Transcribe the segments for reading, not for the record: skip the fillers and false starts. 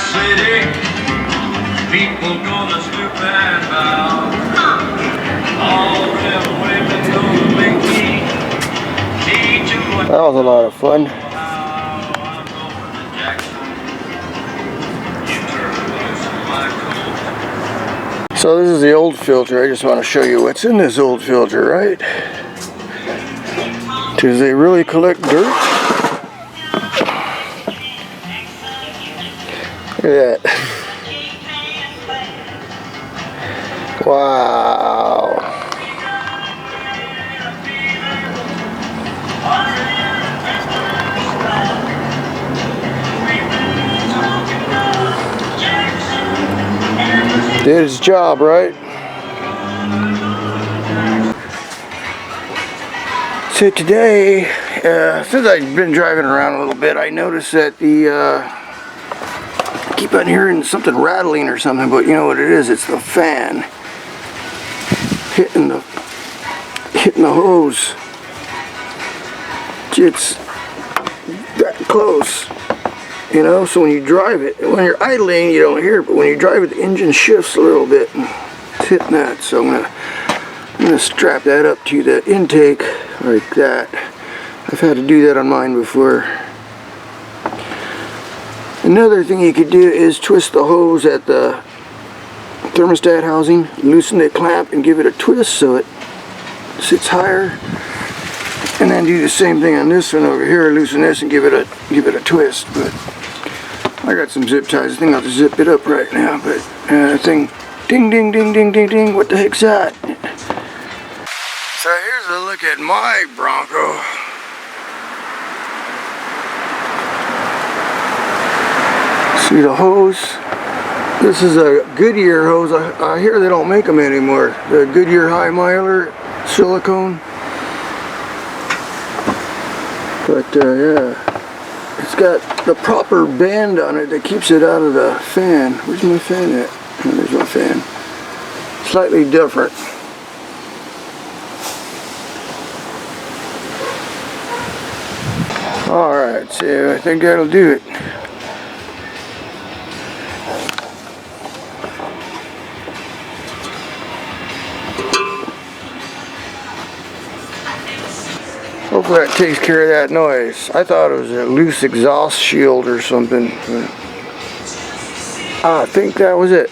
city, people gonna stoop and bow. All them women gonna make me teach them what. That was a lot of fun. I'm going to Jackson. You turn loose on my coat. So this is the old filter. I just want to show you what's in this old filter, right? Because they really collect dirt. Look at that. Wow. Did his job, right? So today, since I've been driving around a little bit, I noticed that I keep on hearing something rattling or something, but you know what it is? It's the fan hitting the hose. It's that close, you know. So when you drive it, when you're idling, you don't hear it, but when you drive it, the engine shifts a little bit, and it's hitting that. So I'm gonna strap that up to the intake like that. I've had to do that on mine before. Another thing you could do is twist the hose at the thermostat housing, loosen the clamp and give it a twist so it sits higher, and then do the same thing on this one over here, loosen this and give it a twist. But I got some zip ties. I think I'll just zip it up right now. But thing, ding ding ding ding ding ding, what the heck's that? So here's a look at my Bronco. See the hose? This is a Goodyear hose. I hear they don't make them anymore. The Goodyear high miler silicone. But yeah, it's got the proper band on it that keeps it out of the fan. Where's my fan at? Oh, there's my fan. Slightly different. Alright, so I think that'll do it. Hopefully that takes care of that noise. I thought it was a loose exhaust shield or something, but I think that was it.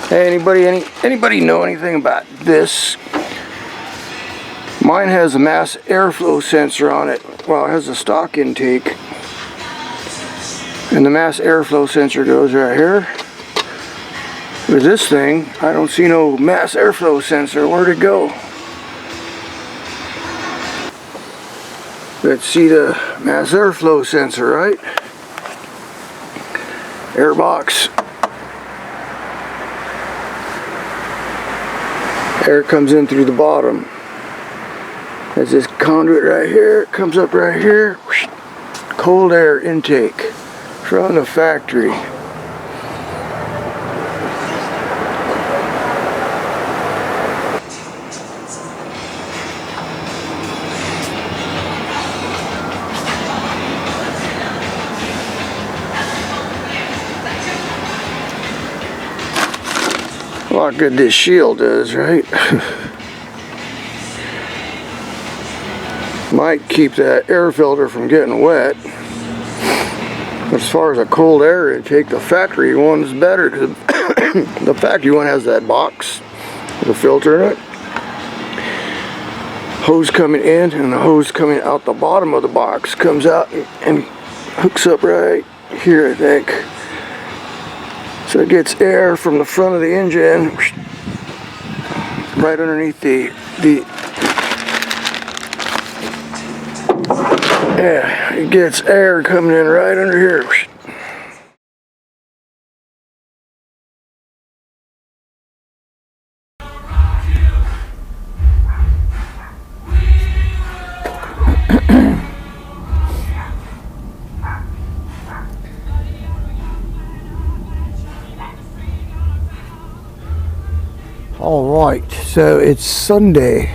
Hey, anybody know anything about this? Mine has a mass airflow sensor on it. Well, it has a stock intake, and the mass airflow sensor goes right here. With this thing, I don't see no mass airflow sensor. Where'd it go? Let's see the mass airflow sensor, right? Airbox. Air comes in through the bottom. There's this conduit right here. It comes up right here. Cold air intake from the factory. Look how good this shield does, right? Might keep that air filter from getting wet. As far as a cold air intake, the factory one is better, because the factory one has that box with a filter in it. Hose coming in, and the hose coming out the bottom of the box comes out and hooks up right here, I think. So it gets air from the front of the engine right underneath yeah, it gets air coming in right under here. Alright, so it's Sunday.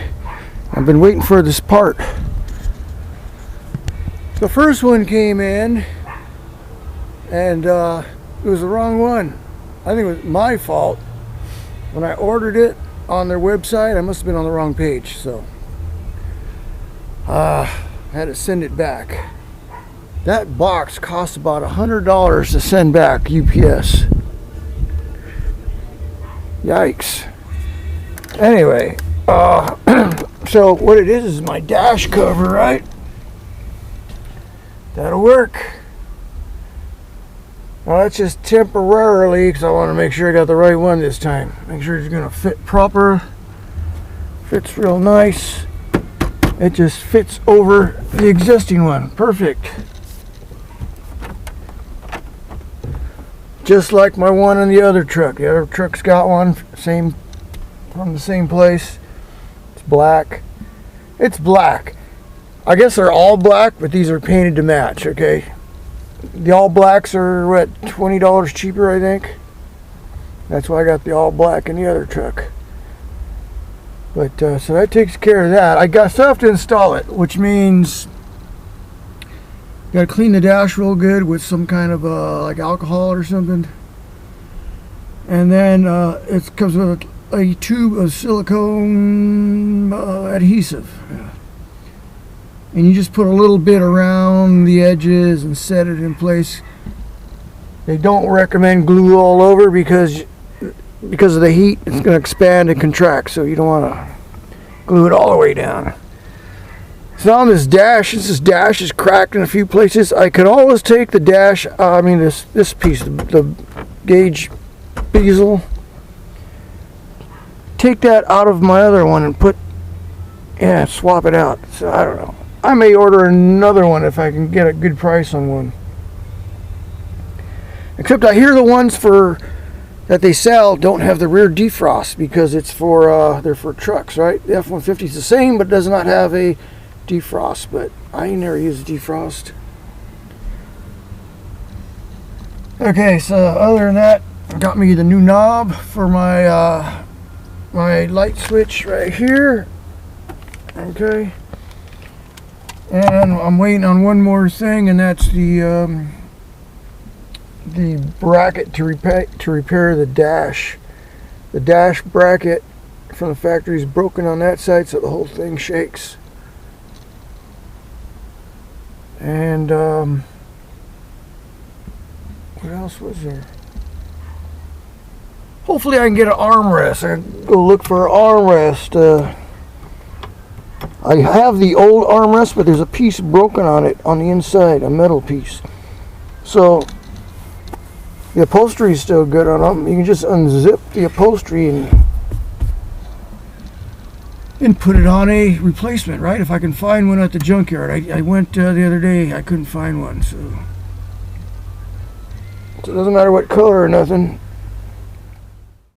I've been waiting for this part. The first one came in, and it was the wrong one. I think it was my fault. When I ordered it on their website, I must have been on the wrong page, so I had to send it back. That box cost about $100 to send back UPS. Yikes. Anyway, so what it is my dash cover, right? That'll work. Well, that's just temporarily because I want to make sure I got the right one this time. Make sure it's going to fit proper. Fits real nice. It just fits over the existing one. Perfect. Just like my one in the other truck. The other truck's got one, from the same place. It's black. It's black. I guess they're all black, but these are painted to match, okay? The all blacks are, what, $20 cheaper, I think? That's why I got the all black in the other truck. But, so that takes care of that. I still have to install it, which means gotta clean the dash real good with some kind of like alcohol or something, and then it comes with a tube of silicone adhesive, and you just put a little bit around the edges and set it in place. They don't recommend glue all over because of the heat. It's going to expand and contract, so you don't want to glue it all the way down. So on this dash, since this dash is cracked in a few places, I can always take the dash, this piece, the gauge bezel, take that out of my other one and swap it out. So I don't know. I may order another one if I can get a good price on one. Except I hear the ones that they sell don't have the rear defrost because it's they're for trucks, right? The F-150 is the same, but does not have a defrost, but I never use defrost. Okay, so other than that, got me the new knob for my my light switch right here. Okay, and I'm waiting on one more thing, and that's the bracket to repair the dash. The dash bracket from the factory is broken on that side, so the whole thing shakes. And what else was there? Hopefully I can get an armrest. I can go look for an armrest. I have the old armrest, but there's a piece broken on it on the inside, a metal piece. So the upholstery is still good on them. You can just unzip the upholstery and put it on a replacement, right? If I can find one at the junkyard. I went the other day, I couldn't find one, so it doesn't matter what color or nothing.